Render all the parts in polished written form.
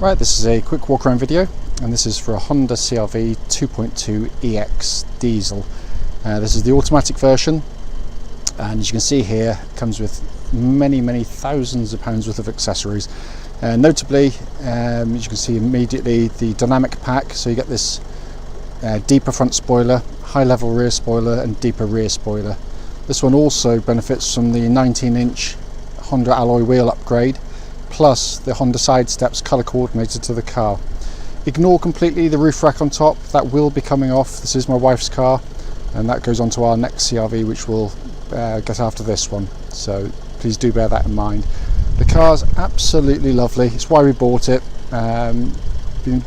Right, this is a quick walk around video, and this is for a Honda CR-V 2.2 EX diesel. This is the automatic version, and as you can see here, it comes with many thousands of pounds worth of accessories. Notably, as you can see immediately, the dynamic pack, so you get this deeper front spoiler, high level rear spoiler and deeper rear spoiler. This one also benefits from the 19-inch Honda alloy wheel upgrade, plus the Honda side steps colour coordinated to the car. Ignore completely the roof rack on top, that will be coming off. This is my wife's car, and that goes on to our next CR-V, which we'll get after this one, so please do bear that in mind. The car's absolutely lovely, it's why we bought it. Been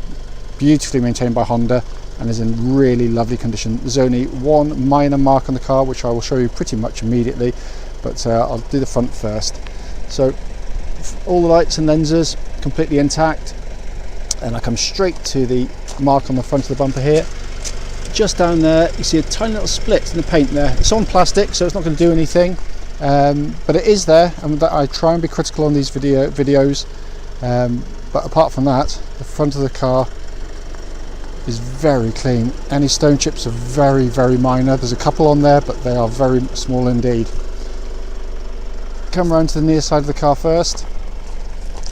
beautifully maintained by Honda and is in really lovely condition. There's only one minor mark on the car, which I will show you pretty much immediately, but I'll do the front first. So all the lights and lenses completely intact, and I come straight to the mark on the front of the bumper here. Just down there you see a tiny little split in the paint there. It's on plastic, so it's not going to do anything, but it is there, and I try and be critical on these videos, but apart from that, the front of the car is very clean. Any stone chips are very minor. There's a couple on there, but they are very small indeed. Come round to the near side of the car first,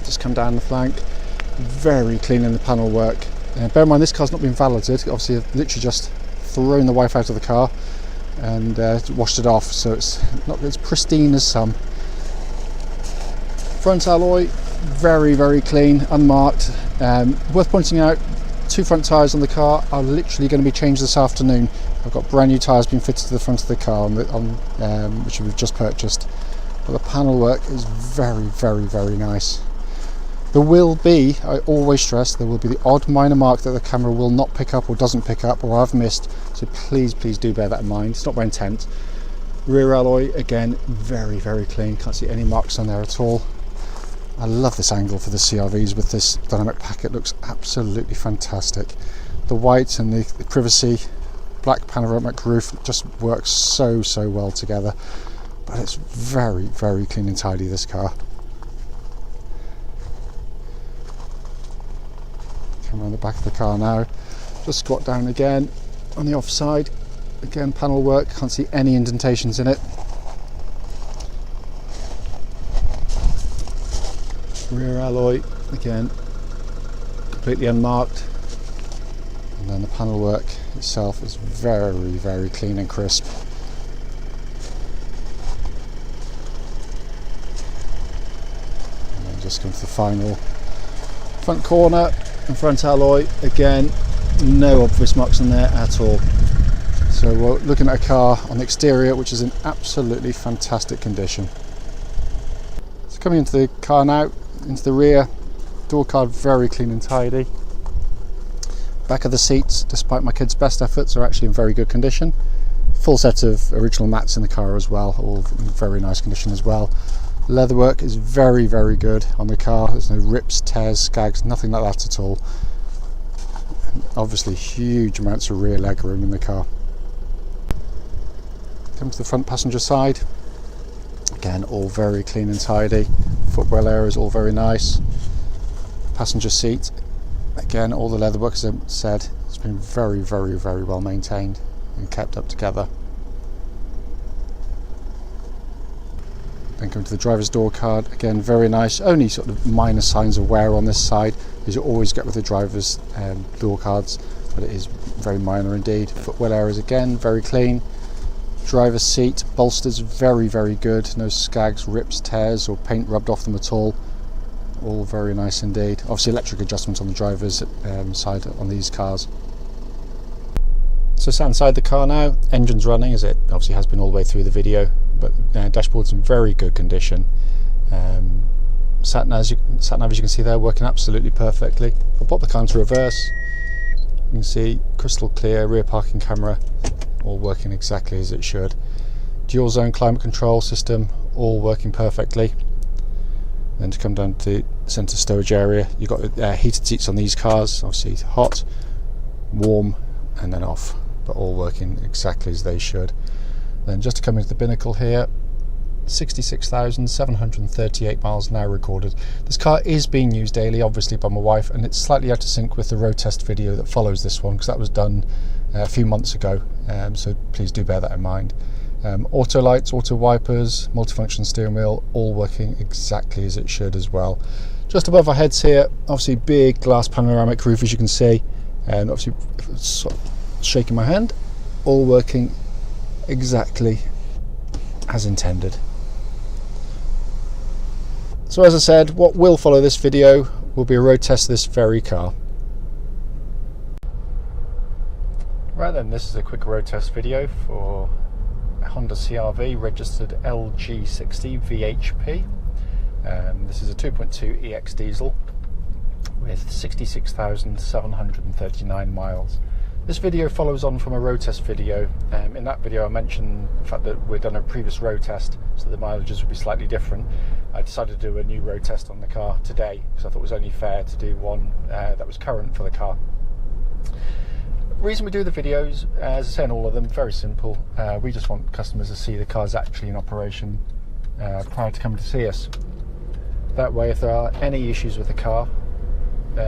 just come down the flank. Very clean in the panel work. Bear in mind, this car's not been valeted. Obviously I've literally just thrown the wife out of the car and washed it off, so it's not as pristine as some. Front alloy, very clean, unmarked. Worth pointing out, 2 front tyres on the car are literally going to be changed this afternoon. I've got brand new tyres being fitted to the front of the car which we've just purchased. But the panel work is very nice. There will be, I always stress, there will be the odd minor mark that the camera will not pick up or doesn't pick up or I've missed, so please do bear that in mind. It's not my intent. Rear alloy, again, very clean. Can't see any marks on there at all. I love this angle for the CR-Vs with this dynamic pack. It looks absolutely fantastic. The white and the privacy black panoramic roof just works so well together. But it's very clean and tidy, this car. Come around the back of the car now. Just squat down again on the offside. Again, panel work, can't see any indentations in it. Rear alloy, again, completely unmarked. And then the panel work itself is very clean and crisp. And then just come to the final front corner and front alloy. Again, no obvious marks on there at all. So we're looking at a car on the exterior which is in absolutely fantastic condition. So coming into the car now, into the rear, door card very clean and tidy. Back of the seats, despite my kids' best efforts, are actually in very good condition. Full set of original mats in the car as well, all in very nice condition as well. Leatherwork is very good on the car. There's no rips, tears, skags, nothing like that at all. And obviously huge amounts of rear leg room in the car. Come to the front passenger side. Again, all very clean and tidy. Footwell area is all very nice. Passenger seat, again, all the leatherwork, as I said, it's been very well maintained and kept up together. Then come to the driver's door card, again very nice. Only sort of minor signs of wear on this side, as you always get with the driver's door cards, but it is very minor indeed. Footwell areas again very clean. Driver's seat, bolsters very good, no skags, rips, tears or paint rubbed off them at all very nice indeed. Obviously electric adjustment on the driver's side on these cars. So sat inside the car now, engine's running, as it obviously has been all the way through the video, but dashboard's in very good condition. Sat nav, as you can see there, working absolutely perfectly. If I pop the car into reverse, you can see crystal clear rear parking camera, all working exactly as it should. Dual zone climate control system, all working perfectly. Then to come down to the centre storage area, you've got heated seats on these cars, obviously hot, warm and then off, but all working exactly as they should. Then just to come into the binnacle here, 66,738 miles now recorded. This car is being used daily, obviously, by my wife, and it's slightly out of sync with the road test video that follows this one, because that was done a few months ago, so please do bear that in mind. Auto lights, auto wipers, multifunction steering wheel, all working exactly as it should as well. Just above our heads here, obviously big glass panoramic roof, as you can see, and obviously shaking my hand, all working exactly as intended. So as I said, what will follow this video will be a road test of this very car. Right then, this is a quick road test video for a Honda CR-V registered LG60VHP. This is a 2.2 EX diesel with 66,739 miles. This video follows on from a road test video. In that video I mentioned the fact that we'd done a previous road test, so the mileages would be slightly different. I decided to do a new road test on the car today because I thought it was only fair to do one that was current for the car. The reason we do the videos, as I say in all of them, very simple. We just want customers to see the cars actually in operation prior to coming to see us. That way, if there are any issues with the car,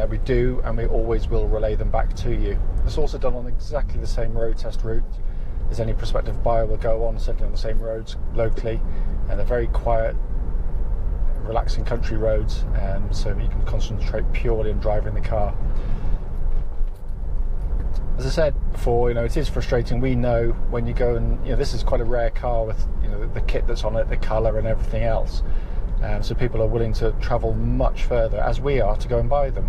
we do, and we always will relay them back to you. It's also done on exactly the same road test route as any prospective buyer will go on, certainly on the same roads locally, and they're very quiet, relaxing country roads, so you can concentrate purely on driving the car. As I said before, it is frustrating. We know when you go and, this is quite a rare car with, the kit that's on it, the colour and everything else. So people are willing to travel much further, as we are, to go and buy them.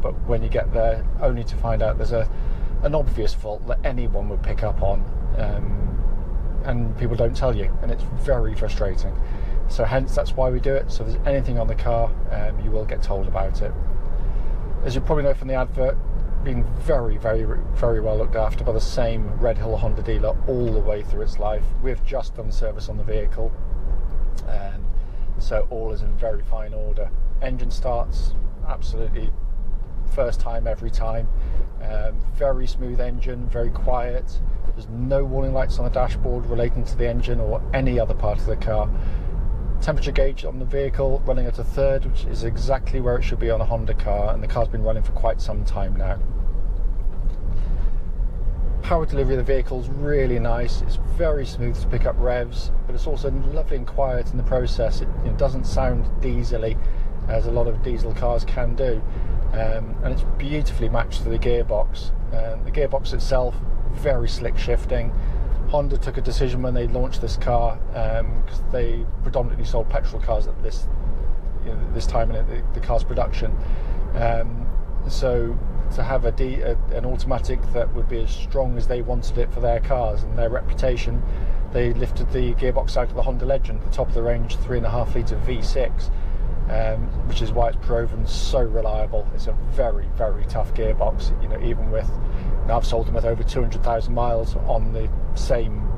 But when you get there, only to find out there's an obvious fault that anyone would pick up on, and people don't tell you, and it's very frustrating. So hence, that's why we do it. So if there's anything on the car, you will get told about it. As you probably know from the advert, being very, very, very well looked after by the same Red Hill Honda dealer all the way through its life. We've just done service on the vehicle, so all is in very fine order. Engine starts absolutely first time every time. Very smooth engine, very quiet. There's no warning lights on the dashboard relating to the engine or any other part of the car. Temperature gauge on the vehicle running at a third, which is exactly where it should be on a Honda car, and the car's been running for quite some time now. Power delivery of the vehicle is really nice. It's very smooth to pick up revs, but it's also lovely and quiet in the process. It doesn't sound diesely, as a lot of diesel cars can do, and it's beautifully matched to the gearbox. The gearbox itself, very slick shifting. Honda took a decision when they launched this car, because they predominantly sold petrol cars at this time in the car's production. So to have an automatic that would be as strong as they wanted it for their cars and their reputation, they lifted the gearbox out of the Honda Legend, the top of the range 3.5 litre V6, which is why it's proven so reliable. It's a very, very tough gearbox. Even with, I've sold them with over 200,000 miles on the same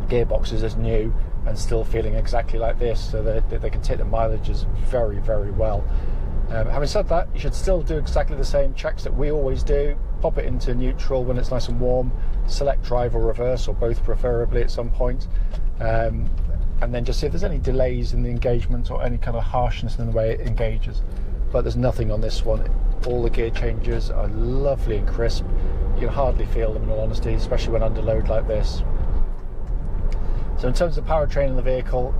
gearboxes as new, and still feeling exactly like this, so that they can take the mileages very, very well. Having said that, you should still do exactly the same checks that we always do. Pop it into neutral when it's nice and warm, select drive or reverse, or both preferably at some point, and then just see if there's any delays in the engagement or any kind of harshness in the way it engages. But there's nothing on this one. All the gear changes are lovely and crisp. You can hardly feel them, in all honesty, especially when under load like this. So in terms of powertrain in the vehicle,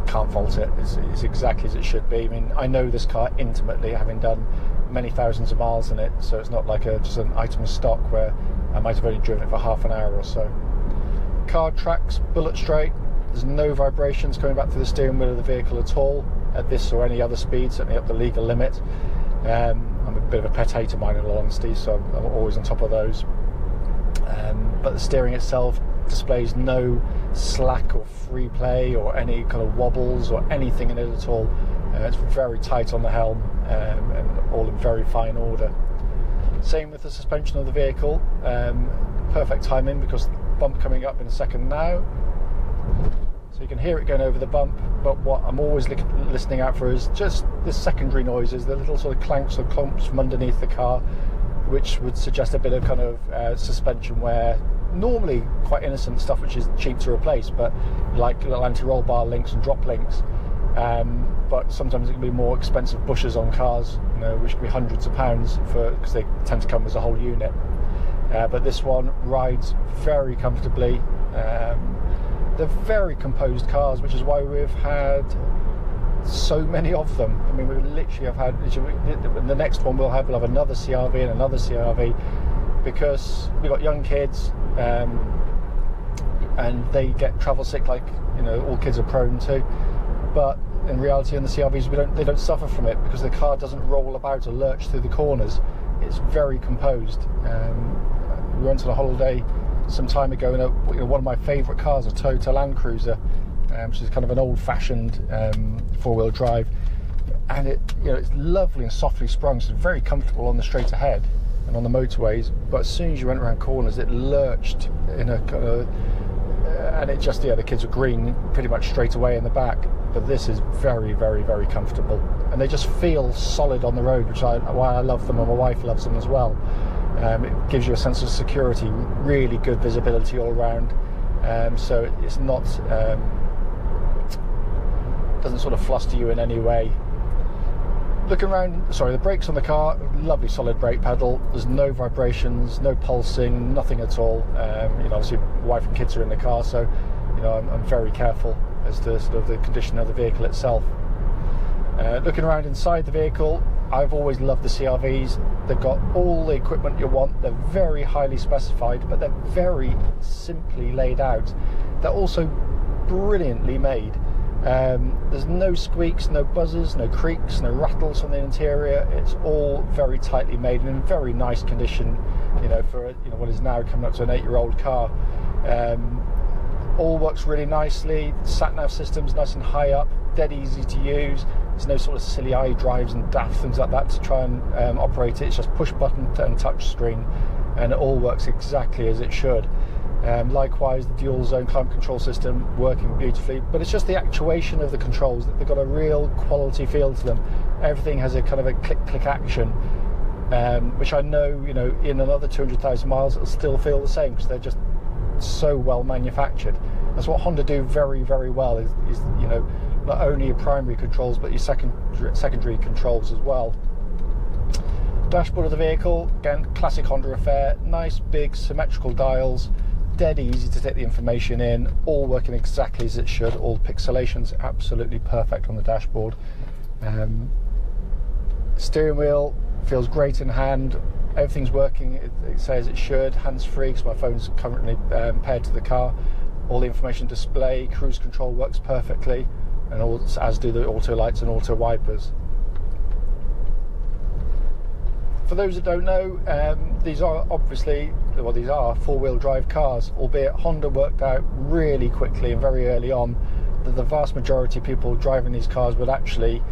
can't fault it. It's exactly as it should be. I mean, I know this car intimately, having done many thousands of miles in it, so it's not like just an item of stock where I might have only driven it for half an hour or so. Car tracks bullet straight. There's no vibrations coming back through the steering wheel of the vehicle at all at this or any other speed, certainly up the legal limit. I'm a bit of a pet hate of mine, in all honesty, so I'm always on top of those. But the steering itself displays no slack or free play or any kind of wobbles or anything in it at all. It's very tight on the helm, and all in very fine order. Same with the suspension of the vehicle. Perfect timing, because the bump coming up in a second now, so you can hear it going over the bump. But what I'm always listening out for is just the secondary noises, the little sort of clanks or clumps from underneath the car, which would suggest a bit of kind of suspension wear normally quite innocent stuff which is cheap to replace, but like little anti-roll bar links and drop links. But sometimes it can be more expensive bushers on cars, you know, which can be hundreds of pounds because they tend to come as a whole unit. But this one rides very comfortably. They're very composed cars, which is why we've had so many of them. I mean, we literally have had, the next one we'll have another CRV and another CRV, because we've got young kids and they get travel sick like, you know, all kids are prone to. But in reality, in the CRVs, they don't suffer from it because the car doesn't roll about or lurch through the corners. It's very composed. We went on a holiday some time ago in one of my favourite cars, a Toyota Land Cruiser, which is kind of an old-fashioned four-wheel drive, and it's lovely and softly sprung, so it's very comfortable on the straight ahead and on the motorways. But as soon as you went around corners, it lurched in a kind of, and it just, the kids were green pretty much straight away in the back. But this is very, very, very comfortable, and they just feel solid on the road, which why I love them, and my wife loves them as well. It gives you a sense of security, really good visibility all around, so it's not doesn't sort of fluster you in any way. Looking around, the brakes on the car, lovely solid brake pedal. There's no vibrations, no pulsing, nothing at all. Obviously wife and kids are in the car, so I'm very careful as to sort of the condition of the vehicle itself. Looking around inside the vehicle, I've always loved the CRVs. They've got all the equipment you want. They're very highly specified, but they're very simply laid out. They're also brilliantly made. There's no squeaks, no buzzes, no creaks, no rattles on the interior. It's all very tightly made and in very nice condition, for what is now coming up to an 8-year-old car. All works really nicely. The sat-nav system's nice and high up, dead easy to use. There's no sort of silly iDrives and daft things like that to try and operate it. It's just push button and touch screen, and it all works exactly as it should. Likewise, the dual zone climate control system working beautifully, but it's just the actuation of the controls. They've got a real quality feel to them. Everything has a kind of a click action, which I know, in another 200,000 miles it'll still feel the same, because they're just so well manufactured. That's what Honda do very, very well, is not only your primary controls but your secondary controls as well. Dashboard of the vehicle, again, classic Honda affair. Nice big symmetrical dials, dead easy to take the information in, all working exactly as it should. All pixelations absolutely perfect on the dashboard. Steering wheel feels great in hand. Everything's working, it says it should. Hands-free, because my phone's currently paired to the car. All the information display, cruise control works perfectly, and as do the auto lights and auto wipers. For those that don't know, these are obviously, these are four-wheel drive cars, albeit Honda worked out really quickly and very early on that the vast majority of people driving these cars would actually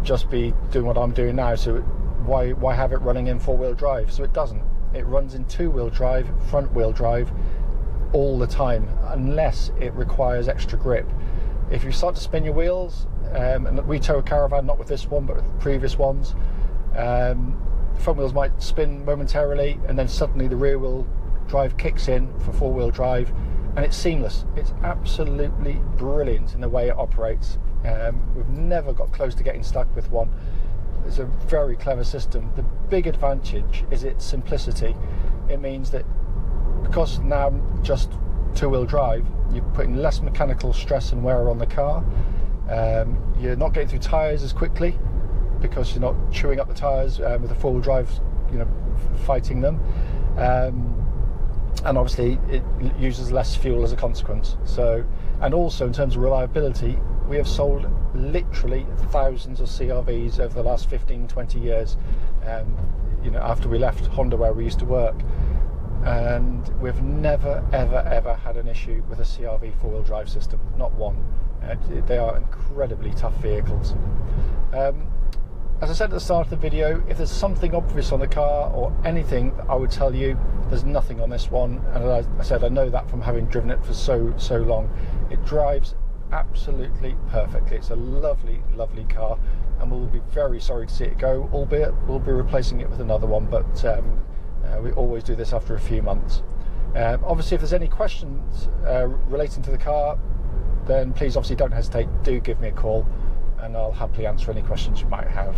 just be doing what I'm doing now, so why have it running in four-wheel drive? So it doesn't. It runs in two-wheel drive, front-wheel drive all the time, unless it requires extra grip. If you start to spin your wheels, and we tow a caravan, not with this one but with previous ones, front wheels might spin momentarily, and then suddenly the rear wheel drive kicks in for four-wheel drive, and it's seamless. It's absolutely brilliant in the way it operates. We've never got close to getting stuck with one. It's a very clever system. The big advantage is its simplicity. It means that because now just two-wheel drive, you're putting less mechanical stress and wear on the car. You're not getting through tyres as quickly, because you're not chewing up the tyres with the four-wheel drive, fighting them. And obviously it uses less fuel as a consequence. So, and also in terms of reliability, we have sold literally thousands of CRVs over the last 15-20 years, after we left Honda where we used to work, and we've never ever had an issue with a CRV four-wheel drive system, not one. They are incredibly tough vehicles. As I said at the start of the video, if there's something obvious on the car or anything, I would tell you. There's nothing on this one, and as I said, I know that from having driven it for so long. It drives absolutely perfectly. It's a lovely car, and we'll be very sorry to see it go, albeit we'll be replacing it with another one, but we always do this after a few months. Obviously, if there's any questions relating to the car, then please obviously don't hesitate, do give me a call and I'll happily answer any questions you might have.